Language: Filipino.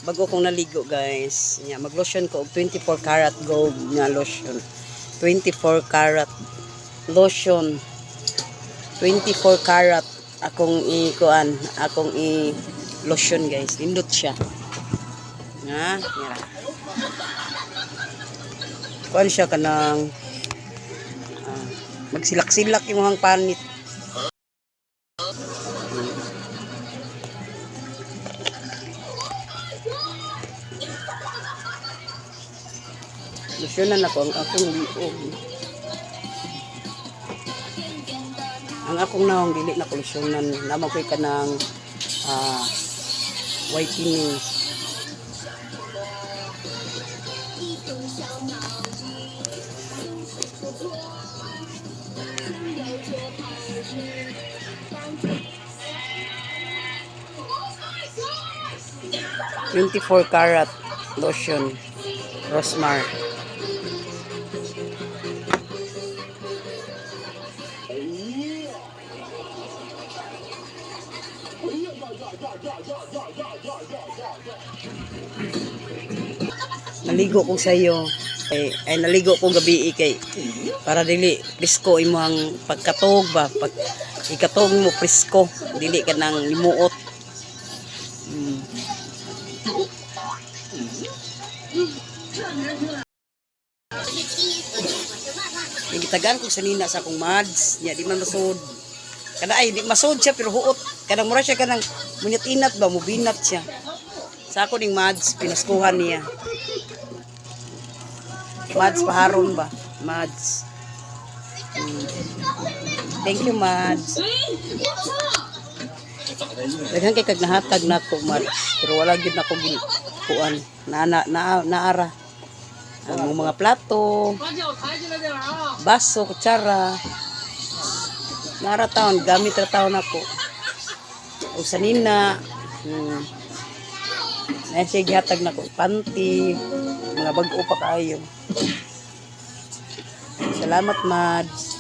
bago kong naligo guys. Nya mag-lotion ko og 24 karat gold nga lotion. 24 karat lotion. 24 karat akong i-kuan, akong i-lotion guys. Indot siya. Nga, mira. Kuan siya kanang magsilak-silak yung mga panit. Lotionan ako ang akong liog. Ang akong naong dili na lotionan, naman ko'y ka ng whitening. $24 karat lotion, Rosmar. Naligo ko sa iyo ay naligo ko gabi kay para dili presko imo ang pagkatog ba pag ikatog mo presko dili ka nang limuot. Gitagan ko sanina sa akong mads nya di man masud kada ay di masud siya pero huot kanang mura siya kanang munyat-inat ba mubinat siya sa ako ning mads pinaskuhan niya. Mads paharon ba? Mads. Thank you, Mads. Daghan kay kag nahatag nako, Mads. Pero wala gyud nako kuan. Naara. Ang mga plato, baso, kutsara. Naara taon, gamit ra taon nako. O sanina, na siya gihatag nako panty, mga bag-o pa kayo. Salamat, Mads.